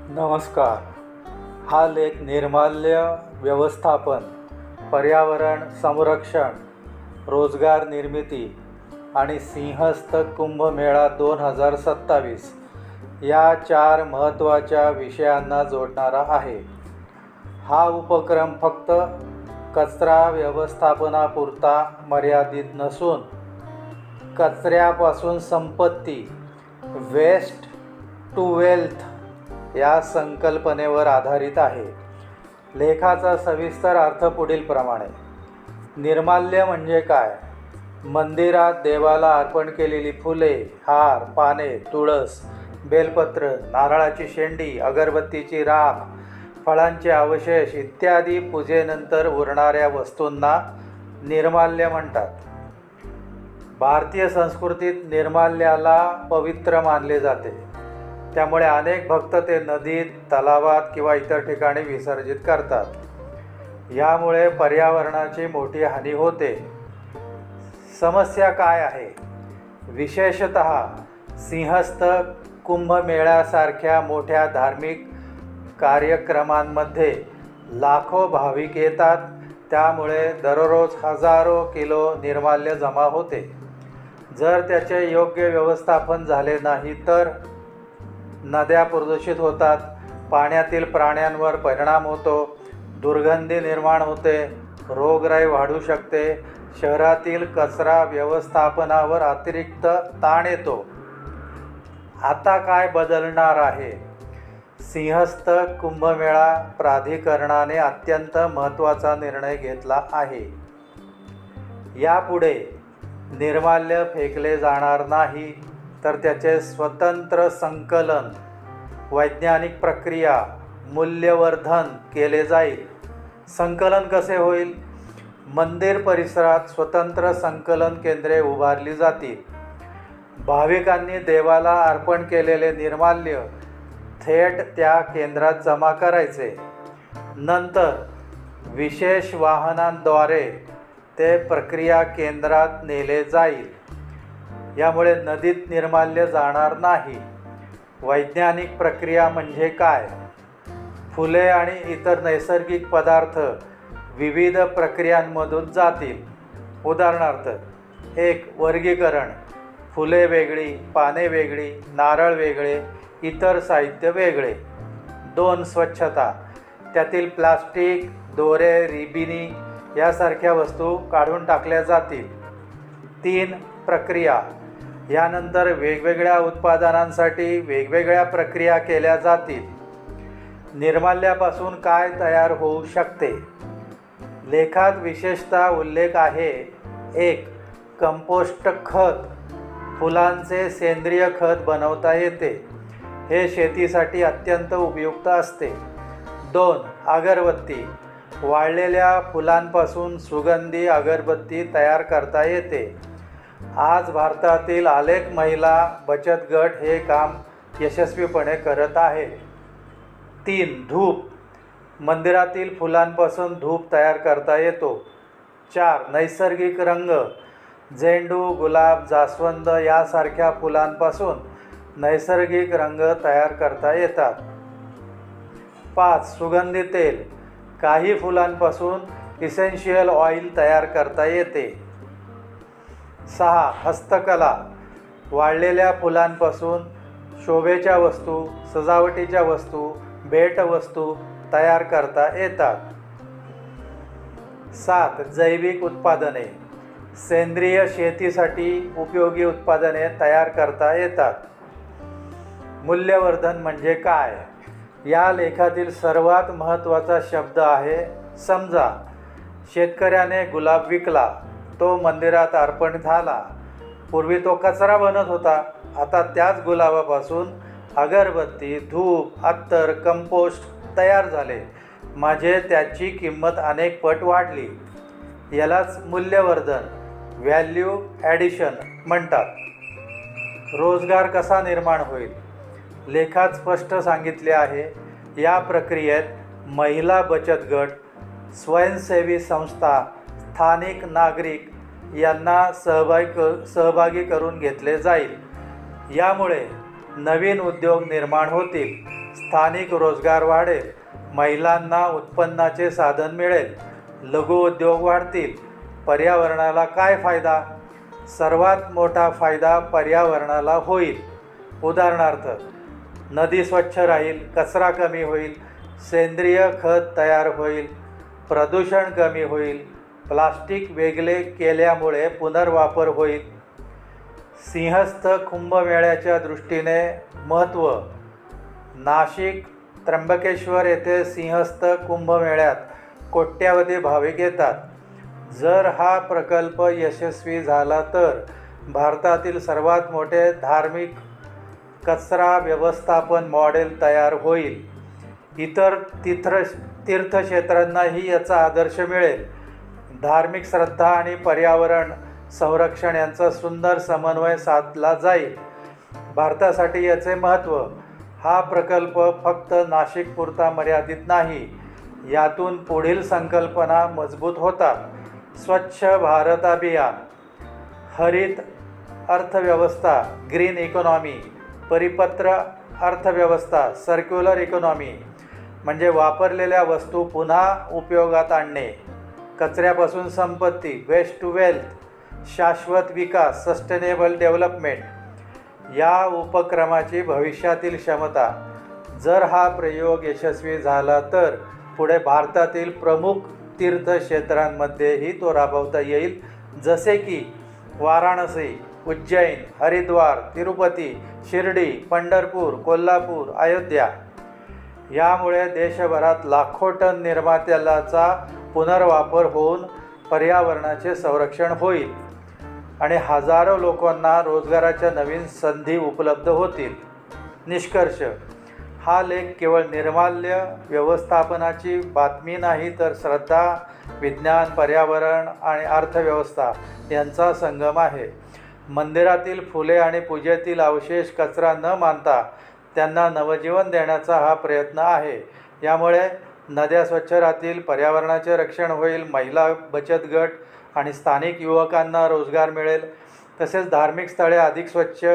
नमस्कार. हा लेख निर्माल्य व्यवस्थापन, पर्यावरण संरक्षण, रोजगार निर्मिती आणि सिंहस्थ कुंभमेळा 2027 या 4 महत्त्वाच्या विषयांना जोडणारा आहे. हा उपक्रम फक्त कचरा व्यवस्थापनापुरता मर्यादित नसून कचऱ्यापासून संपत्ती, वेस्ट टू वेल्थ या संकल्पनेवर आधारित आहे. लेखाचा सविस्तर अर्थ पुढीलप्रमाणे. निर्माल्य म्हणजे काय? मंदिरात देवाला अर्पण केलेली फुले, हार, पाने, तुळस, बेलपत्र, नारळाची शेंडी, अगरबत्तीची राख, फळांचे अवशेष इत्यादी पूजेनंतर उरणाऱ्या वस्तूंना निर्माल्य म्हणतात. भारतीय संस्कृतीत निर्माल्याला पवित्र मानले जाते. त्यामुळे अनेक भक्त ते नदीत, तलावात किंवा इतर ठिकाणी विसर्जित करतात. यामुळे पर्यावरणाची मोठी हानी होते. समस्या काय आहे? विशेषतः सिंहस्थ कुंभमेळ्यासारख्या मोठ्या धार्मिक कार्यक्रमांमध्ये लाखो भाविक येतात. त्यामुळे दररोज हजारो किलो निर्माल्य जमा होते. जर त्याचे योग्य व्यवस्थापन झाले नाही तर नद्या प्रदूषित होतात, पाण्यातील प्राण्यांवर परिणाम होतो, दुर्गंधी निर्माण होते, रोगराई वाढू शकते, शहरातील कचरा व्यवस्थापनावर अतिरिक्त ताण येतो. आता काय बदलणार आहे? सिंहस्थ कुंभमेळा प्राधिकरणाने अत्यंत महत्त्वाचा निर्णय घेतला आहे. यापुढे निर्माल्य फेकले जाणार नाही, तर त्याचे स्वतंत्र संकलन, वैज्ञानिक प्रक्रिया, मूल्यवर्धन केले जाईल. संकलन कसे होईल? मंदिर परिसरात स्वतंत्र संकलन केंद्रे उभारली जातील. भाविकांनी देवाला अर्पण केलेले निर्माल्य थेट त्या केंद्रात जमा करायचे. नंतर विशेष वाहनांद्वारे ते प्रक्रिया केंद्रात नेले जाईल. यामुळे नदीत निर्माल्य जाणार नाही. वैज्ञानिक प्रक्रिया म्हणजे काय? फुले आणि इतर नैसर्गिक पदार्थ विविध प्रक्रियांमधून जातील. उदाहरणार्थ, 1. वर्गीकरण. फुले वेगळी, पाने वेगळी, नारळ वेगळे, इतर साहित्य वेगळे. 2. स्वच्छता. त्यातील प्लास्टिक, दोरे, रिबिनी यासारख्या वस्तू काढून टाकल्या जातील. 3. प्रक्रिया. यानंतर वेगवेगळ्या उत्पादनांसाठी वेगवेगळ्या प्रक्रिया केल्या जातील. निर्माल्यापासून काय तयार होऊ शकते? लेखात विशेषतः उल्लेख आहे. 1. कंपोस्ट खत. फुलांचे सेंद्रिय खत बनवता येते. हे शेतीसाठी अत्यंत उपयुक्त असते. 2. अगरबत्ती. वाळलेल्या फुलांपासून सुगंधी अगरबत्ती तयार करता येते. आज भारतातील अनेक महिला बचत गट हे काम यशस्वीपणे करत आहेत. 3. धूप. मंदिरातील फुलांपासून धूप तयार करता येतो. 4. नैसर्गिक रंग. झेंडू, गुलाब, जास्वंद यासारख्या फुलांपासून नैसर्गिक रंग तयार करता येतात. 5. सुगंधी तेल. काही फुलांपासून इसेन्शियल ऑइल तयार करता येते. 6. हस्तकला. वाळलेल्या फुलांपासून शोभेच्या वस्तू, सजावटीच्या वस्तू, भेटवस्तू तयार करता येतात. 7. जैविक उत्पादने. सेंद्रिय शेतीसाठी उपयोगी उत्पादने तयार करता येतात. मूल्यवर्धन म्हणजे काय? या लेखातील सर्वात महत्त्वाचा शब्द आहे समजा. शेतकऱ्याने गुलाब विकला. तो मंदिरात अर्पण झाला. पूर्वी तो कचरा बनत होता. आता त्याच गुलाबापासून अगरबत्ती, धूप, अत्तर, कंपोस्ट तयार झाले. म्हणजे त्याची किंमत अनेक पट वाढली. यालाच मूल्यवर्धन, व्हॅल्यू ॲडिशन म्हणतात. रोजगार कसा निर्माण होईल? लेखात स्पष्ट सांगितले आहे. या प्रक्रियेत महिला बचत गट, स्वयंसेवी संस्था, स्थानिक नागरिक यांना सहभागी करून घेतले जाईल. यामुळे नवीन उद्योग निर्माण होतील. स्थानिक रोजगार वाढेल, महिलांना उत्पन्नाचे साधन मिळेल, लघुउद्योग वाढतील. पर्यावरणाला काय फायदा? सर्वात मोठा फायदा पर्यावरणाला होईल. उदाहरणार्थ, नदी स्वच्छ राहील, कचरा कमी होईल, सेंद्रिय खत तयार होईल, प्रदूषण कमी होईल, प्लास्टिक वेगळे केल्यामुळे पुनर्वापर होईल. सिंहस्थ कुंभमेळ्याच्या दृष्टीने महत्त्व. नाशिक त्र्यंबकेश्वर येथे सिंहस्थ कुंभमेळ्यात कोट्यावधी भाविक येतात. जर हा प्रकल्प यशस्वी झाला तर भारतातील सर्वात मोठे धार्मिक कचरा व्यवस्थापन मॉडेल तयार होईल. इतर तीर्थक्षेत्रांनाही याचा आदर्श मिळेल. धार्मिक श्रद्धा आणि पर्यावरण संरक्षण यांचा सुंदर समन्वय साधला जाईल. भारतासाठी याचे महत्त्व. हा प्रकल्प फक्त नाशिकपुरता मर्यादित नाही. यातून पुढील संकल्पना मजबूत होतात. स्वच्छ भारत अभियान, हरित अर्थव्यवस्था, ग्रीन इकॉनॉमी, परिपत्र अर्थव्यवस्था, सर्क्युलर इकॉनॉमी म्हणजे वापरलेल्या वस्तू पुन्हा उपयोगात आणणे, कचऱ्यापासून संपत्ती, वेस्ट टू वेल्थ, शाश्वत विकास, सस्टेनेबल डेव्हलपमेंट. या उपक्रमाची भविष्यातील क्षमता. जर हा प्रयोग यशस्वी झाला तर पुढे भारतातील प्रमुख तीर्थक्षेत्रांमध्येही तो राबवता येईल, जसे की वाराणसी, उज्जैन, हरिद्वार, तिरुपती, शिर्डी, पंढरपूर, कोल्हापूर, अयोध्या. यामुळे देशभरात लाखो टन निर्मात्याचा पुनर्वापर होऊन पर्यावरणाचे संरक्षण होईल आणि हजारो लोकांना रोजगाराच्या नवीन संधी उपलब्ध होतील. निष्कर्ष. हा लेख केवळ निर्माल्य व्यवस्थापनाची बातमी नाही, तर श्रद्धा, विज्ञान, पर्यावरण आणि अर्थव्यवस्था यांचा संगम आहे. मंदिरातील फुले आणि पूजेतील अवशेष कचरा न मानता त्यांना नवजीवन देण्याचा हा प्रयत्न आहे. यामुळे नद्या स्वच्छ राहतील, पर्यावरणाचे रक्षण होईल, महिला बचत गट आणि स्थानिक युवकांना रोजगार मिळेल, तसेच धार्मिक स्थळे अधिक स्वच्छ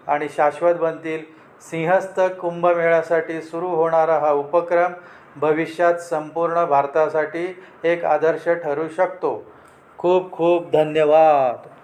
आणि शाश्वत बनतील. सिंहस्थ कुंभमेळ्यासाठी सुरू होणारा हा उपक्रम भविष्यात संपूर्ण भारतासाठी एक आदर्श ठरू शकतो. खूप खूप धन्यवाद.